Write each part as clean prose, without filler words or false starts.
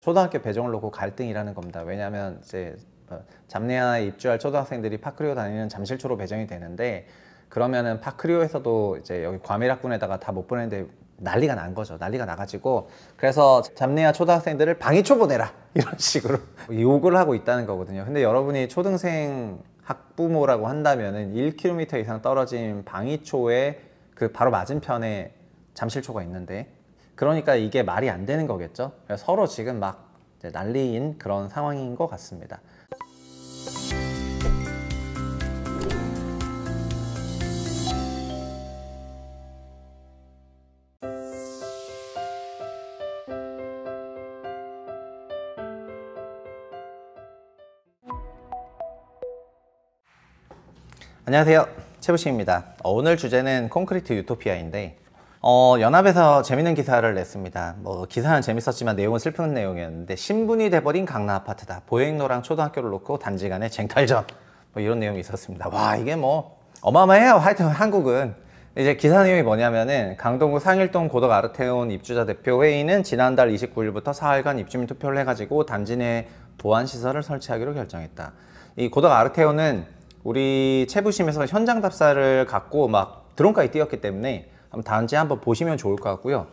초등학교 배정을 놓고 갈등이라는 겁니다. 왜냐하면 이제 잡내야에 입주할 초등학생들이 파크리오 다니는 잠실초로 배정이 되는데, 그러면은 파크리오에서도 이제 여기 과밀학군에다가 다 못 보내는데 난리가 난 거죠. 난리가 나가지고, 그래서 잡내야 초등학생들을 방위초 보내라 이런 식으로 요구를 하고 있다는 거거든요. 근데 여러분이 초등생 학부모라고 한다면은 1km 이상 떨어진 방위초에 그 바로 맞은편에 잠실초가 있는데, 그러니까 이게 말이 안 되는 거겠죠. 서로 지금 막 난리인 그런 상황인 것 같습니다. 안녕하세요, 최부식입니다. 오늘 주제는 콘크리트 유토피아인데, 연합에서 재밌는 기사를 냈습니다. 기사는 재밌었지만 내용은 슬픈 내용이었는데, 신분이 돼버린 강남 아파트다, 보행로랑 초등학교를 놓고 단지 간의 쟁탈전, 이런 내용이 있었습니다. 와, 이게 어마어마해요. 하여튼 한국은. 이제 기사 내용이 뭐냐면은, 강동구 상일동 고덕 아르테온 입주자 대표 회의는 지난달 29일부터 사흘간 입주민 투표를 해가지고 단지 내 보안시설을 설치하기로 결정했다. 이 고덕 아르테온은 우리 채부심에서 현장 답사를 갖고 막 드론까지 띄웠기 때문에 단지 한번 보시면 좋을 것 같고요.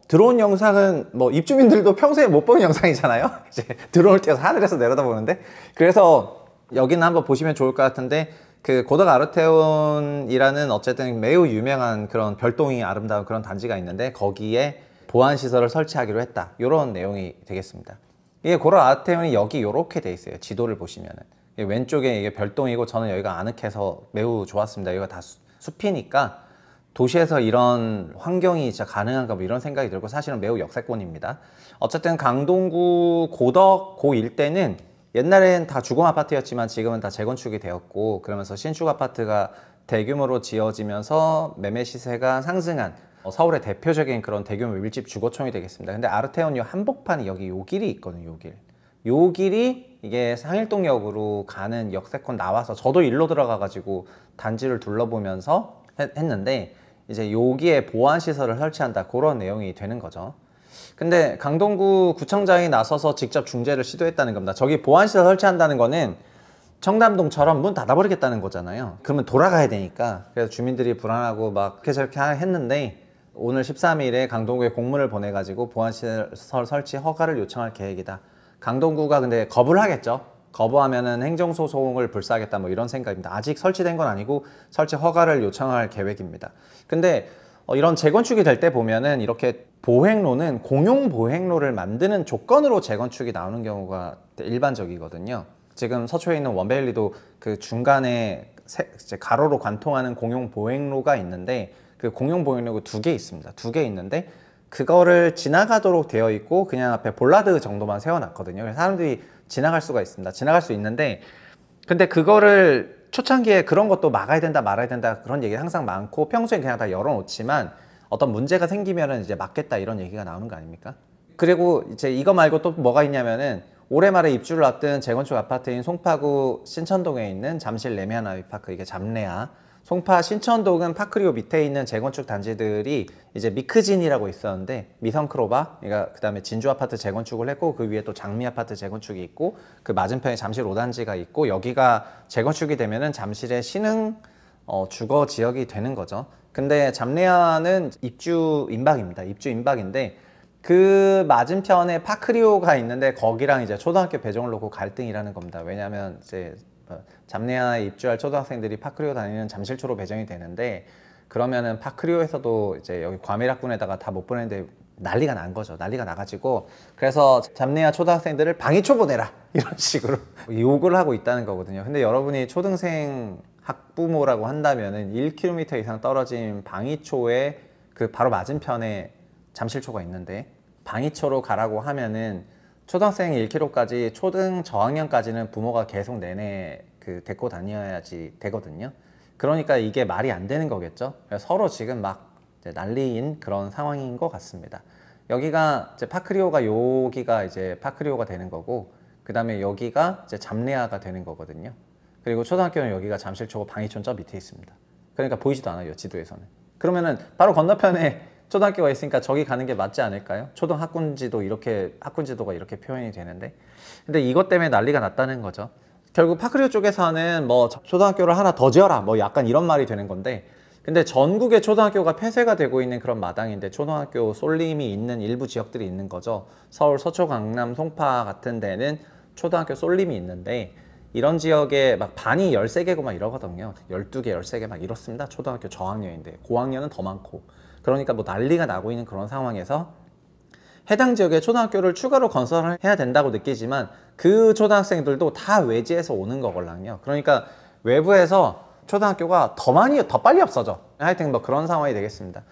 드론 영상은 입주민들도 평소에 못 보는 영상이잖아요. 이제 드론을 띄워서 하늘에서 내려다보는데, 그래서 여기는 한번 보시면 좋을 것 같은데, 그 고덕 아르테온이라는 어쨌든 매우 유명한 그런 별동이 아름다운 그런 단지가 있는데, 거기에 보안시설을 설치하기로 했다, 이런 내용이 되겠습니다. 이게 고덕 아르테온이 여기 이렇게 돼 있어요. 지도를 보시면은 왼쪽에 이게 별동이고, 저는 여기가 아늑해서 매우 좋았습니다. 여기가 다 숲이니까 도시에서 이런 환경이 진짜 가능한가 이런 생각이 들고, 사실은 매우 역세권입니다. 어쨌든 강동구 고덕 고 일대는 옛날엔 다 주공 아파트였지만 지금은 다 재건축이 되었고, 그러면서 신축 아파트가 대규모로 지어지면서 매매 시세가 상승한 서울의 대표적인 그런 대규모 밀집 주거촌이 되겠습니다. 근데 아르테온 요 한복판이 여기 요 길이 있거든요. 요 길이 이게 상일동역으로 가는 역세권 나와서, 저도 일로 들어가 가지고 단지를 둘러보면서 했는데, 이제 여기에 보안시설을 설치한다, 그런 내용이 되는 거죠. 근데 강동구 구청장이 나서서 직접 중재를 시도했다는 겁니다. 저기 보안시설 설치한다는 거는 청담동처럼 문 닫아버리겠다는 거잖아요. 그러면 돌아가야 되니까. 그래서 주민들이 불안하고 막 이렇게 저렇게 했는데, 오늘 13일에 강동구에 공문을 보내가지고 보안시설 설치 허가를 요청할 계획이다. 강동구가 근데 거부를 하겠죠. 거부하면은 행정소송을 불사하겠다, 이런 생각입니다. 아직 설치된 건 아니고 설치 허가를 요청할 계획입니다. 근데 이런 재건축이 될 때 보면은 이렇게 보행로는 공용 보행로를 만드는 조건으로 재건축이 나오는 경우가 일반적이거든요. 지금 서초에 있는 원베일리도 그 중간에 가로로 관통하는 공용 보행로가 있는데, 그 공용 보행로가 2개 있습니다. 2개 있는데 그거를 지나가도록 되어 있고, 그냥 앞에 볼라드 정도만 세워놨거든요. 그래서 사람들이 지나갈 수가 있습니다. 지나갈 수 있는데, 근데 그거를 초창기에 그런 것도 막아야 된다 말아야 된다 그런 얘기 항상 많고, 평소에 그냥 다 열어놓지만 어떤 문제가 생기면은 이제 막겠다 이런 얘기가 나오는 거 아닙니까? 그리고 이제 이거 말고 또 뭐가 있냐면은, 올해 말에 입주를 앞둔 재건축 아파트인 송파구 신천동에 있는 잠실 레미안 아이파크, 이게 잡내야. 송파 신천동은 파크리오 밑에 있는 재건축 단지들이 이제 미크진이라고 있었는데, 미성크로바, 그 다음에 진주 아파트 재건축을 했고, 그 위에 또 장미 아파트 재건축이 있고, 그 맞은편에 잠실 5단지가 있고, 여기가 재건축이 되면은 잠실의 신흥 주거 지역이 되는 거죠. 근데 잡내야는 입주 임박입니다. 입주 임박인데, 그 맞은편에 파크리오가 있는데 거기랑 이제 초등학교 배정을 놓고 갈등이라는 겁니다. 왜냐하면 이제 잡내야에 입주할 초등학생들이 파크리오 다니는 잠실초로 배정이 되는데, 그러면은 파크리오에서도 이제 여기 과밀학군에다가 다 못 보내는데 난리가 난 거죠. 난리가 나가지고, 그래서 잡내야 초등학생들을 방위초 보내라 이런 식으로 요구를 하고 있다는 거거든요. 근데 여러분이 초등생 학부모라고 한다면은 1km 이상 떨어진 방위초에 그 바로 맞은편에 잠실초가 있는데, 방위초로 가라고 하면은 초등학생 1km까지 초등 저학년까지는 부모가 계속 내내 데리고 다녀야지 되거든요. 그러니까 이게 말이 안 되는 거겠죠. 서로 지금 막 난리인 그런 상황인 것 같습니다. 여기가 이제 파크리오가, 여기가 이제 파크리오가 되는 거고, 그 다음에 여기가 이제 잡내야가 되는 거거든요. 그리고 초등학교는 여기가 잠실초고 방위초는 저 밑에 있습니다. 그러니까 보이지도 않아요, 지도에서는. 그러면은 바로 건너편에 초등학교가 있으니까 저기 가는 게 맞지 않을까요? 초등학군지도 이렇게 학군지도가 이렇게 표현이 되는데, 근데 이것 때문에 난리가 났다는 거죠. 결국 파크리오 쪽에서는 뭐 초등학교를 하나 더 지어라 뭐 약간 이런 말이 되는 건데, 근데 전국의 초등학교가 폐쇄가 되고 있는 그런 마당인데 초등학교 쏠림이 있는 일부 지역들이 있는 거죠. 서울 서초, 강남, 송파 같은 데는 초등학교 쏠림이 있는데, 이런 지역에 막 반이 13개고 막 이러거든요. 12개, 13개 막 이렇습니다. 초등학교 저학년인데 고학년은 더 많고. 그러니까 뭐 난리가 나고 있는 그런 상황에서 해당 지역에 초등학교를 추가로 건설을 해야 된다고 느끼지만 그 초등학생들도 다 외지에서 오는 거걸랑요. 그러니까 외부에서 초등학교가 더 빨리 없어져. 하여튼 뭐 그런 상황이 되겠습니다.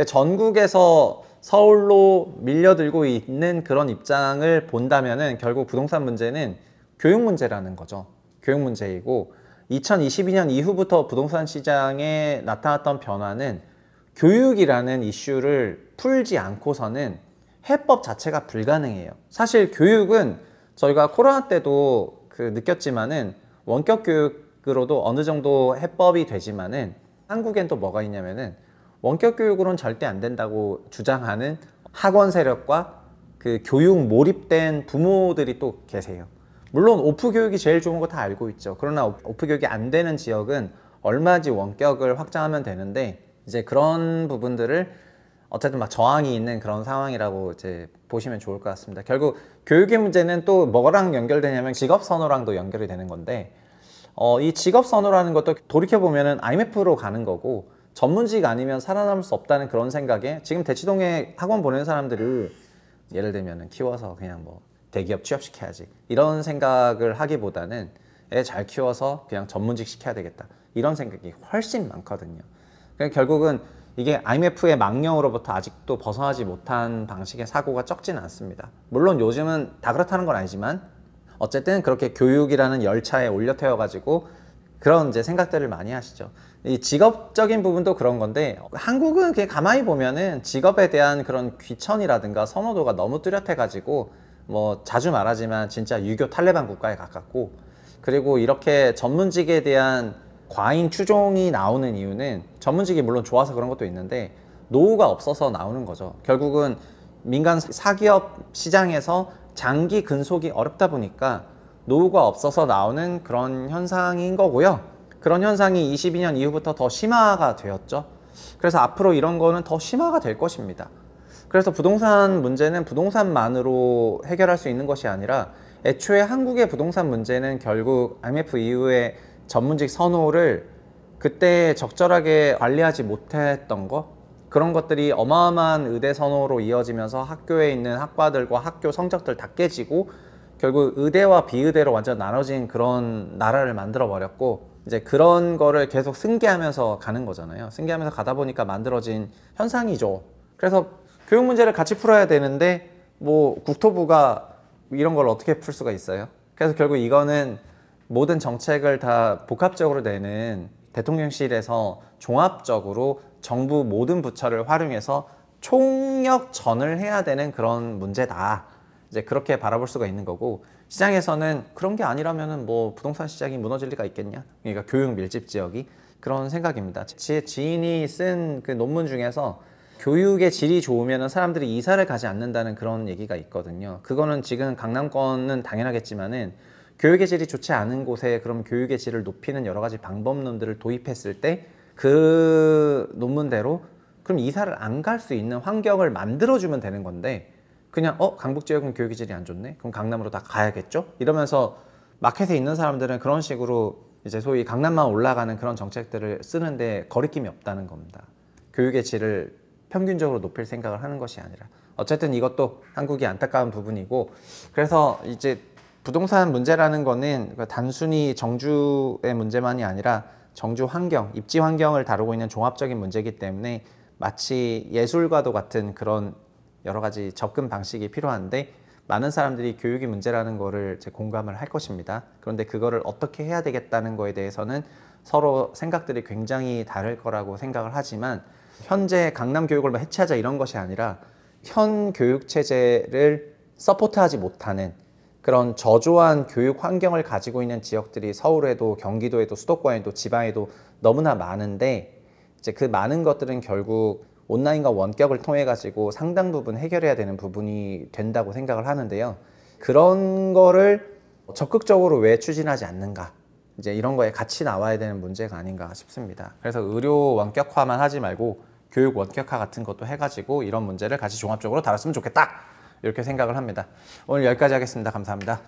전국에서 서울로 밀려들고 있는 그런 입장을 본다면은 결국 부동산 문제는 교육 문제라는 거죠. 교육 문제이고, 2022년 이후부터 부동산 시장에 나타났던 변화는 교육이라는 이슈를 풀지 않고서는 해법 자체가 불가능해요. 사실 교육은 저희가 코로나 때도 느꼈지만은 원격 교육으로도 어느 정도 해법이 되지만은 한국엔 또 뭐가 있냐면은 원격 교육으로는 절대 안 된다고 주장하는 학원 세력과 그 교육 몰입된 부모들이 또 계세요. 물론 오프 교육이 제일 좋은 거 다 알고 있죠. 그러나 오프 교육이 안 되는 지역은 얼마지 원격을 확장하면 되는데, 이제 그런 부분들을 어쨌든 막 저항이 있는 그런 상황이라고 이제 보시면 좋을 것 같습니다. 결국 교육의 문제는 또 뭐랑 연결되냐면 직업선호랑도 연결이 되는 건데, 이 직업선호라는 것도 돌이켜보면은 IMF로 가는 거고, 전문직 아니면 살아남을 수 없다는 그런 생각에 지금 대치동에 학원 보내는 사람들을 예를 들면 키워서 그냥 뭐 대기업 취업시켜야지 이런 생각을 하기보다는 애 잘 키워서 그냥 전문직 시켜야 되겠다 이런 생각이 훨씬 많거든요. 그러니까 결국은 이게 IMF의 망령으로부터 아직도 벗어나지 못한 방식의 사고가 적지는 않습니다. 물론 요즘은 다 그렇다는 건 아니지만 어쨌든 그렇게 교육이라는 열차에 올려 태워가지고 그런 이제 생각들을 많이 하시죠. 이 직업적인 부분도 그런 건데, 한국은 그냥 가만히 보면은 직업에 대한 그런 귀천이라든가 선호도가 너무 뚜렷해가지고 뭐 자주 말하지만 진짜 유교 탈레반 국가에 가깝고, 그리고 이렇게 전문직에 대한 과잉 추종이 나오는 이유는 전문직이 물론 좋아서 그런 것도 있는데 노후가 없어서 나오는 거죠. 결국은 민간 사기업 시장에서 장기 근속이 어렵다 보니까 노후가 없어서 나오는 그런 현상인 거고요. 그런 현상이 22년 이후부터 더 심화가 되었죠. 그래서 앞으로 이런 거는 더 심화가 될 것입니다. 그래서 부동산 문제는 부동산만으로 해결할 수 있는 것이 아니라, 애초에 한국의 부동산 문제는 결국 IMF 이후에 전문직 선호를 그때 적절하게 관리하지 못했던 것, 그런 것들이 어마어마한 의대 선호로 이어지면서 학교에 있는 학과들과 학교 성적들 다 깨지고 결국 의대와 비의대로 완전 나눠진 그런 나라를 만들어 버렸고, 이제 그런 거를 계속 승계하면서 가는 거잖아요. 승계하면서 가다 보니까 만들어진 현상이죠. 그래서 교육 문제를 같이 풀어야 되는데 뭐 국토부가 이런 걸 어떻게 풀 수가 있어요? 그래서 결국 이거는 모든 정책을 다 복합적으로 내는 대통령실에서 종합적으로 정부 모든 부처를 활용해서 총력전을 해야 되는 그런 문제다. 이제 그렇게 바라볼 수가 있는 거고, 시장에서는 그런 게 아니라면은 뭐 부동산 시장이 무너질 리가 있겠냐? 그러니까 교육 밀집 지역이, 그런 생각입니다. 제 지인이 쓴 그 논문 중에서 교육의 질이 좋으면 사람들이 이사를 가지 않는다는 그런 얘기가 있거든요. 그거는 지금 강남권은 당연하겠지만은 교육의 질이 좋지 않은 곳에 그럼 교육의 질을 높이는 여러 가지 방법론들을 도입했을 때 그 논문대로 그럼 이사를 안 갈 수 있는 환경을 만들어주면 되는 건데, 그냥 강북 지역은 교육의 질이 안 좋네? 그럼 강남으로 다 가야겠죠? 이러면서 마켓에 있는 사람들은 그런 식으로 이제 소위 강남만 올라가는 그런 정책들을 쓰는데 거리낌이 없다는 겁니다. 교육의 질을 평균적으로 높일 생각을 하는 것이 아니라. 어쨌든 이것도 한국이 안타까운 부분이고, 그래서 이제 부동산 문제라는 거는 단순히 정주의 문제만이 아니라 정주 환경, 입지 환경을 다루고 있는 종합적인 문제이기 때문에 마치 예술과도 같은 그런 여러 가지 접근 방식이 필요한데, 많은 사람들이 교육이 문제라는 거를 공감을 할 것입니다. 그런데 그거를 어떻게 해야 되겠다는 거에 대해서는 서로 생각들이 굉장히 다를 거라고 생각을 하지만, 현재 강남 교육을 해체하자 이런 것이 아니라 현 교육 체제를 서포트하지 못하는 그런 저조한 교육 환경을 가지고 있는 지역들이 서울에도 경기도에도 수도권에도 지방에도 너무나 많은데, 이제 그 많은 것들은 결국 온라인과 원격을 통해 가지고 상당 부분 해결해야 되는 부분이 된다고 생각을 하는데요. 그런 거를 적극적으로 왜 추진하지 않는가? 이제 이런 거에 같이 나와야 되는 문제가 아닌가 싶습니다. 그래서 의료 원격화만 하지 말고 교육 원격화 같은 것도 해가지고 이런 문제를 같이 종합적으로 다뤘으면 좋겠다. 이렇게 생각을 합니다. 오늘 여기까지 하겠습니다. 감사합니다.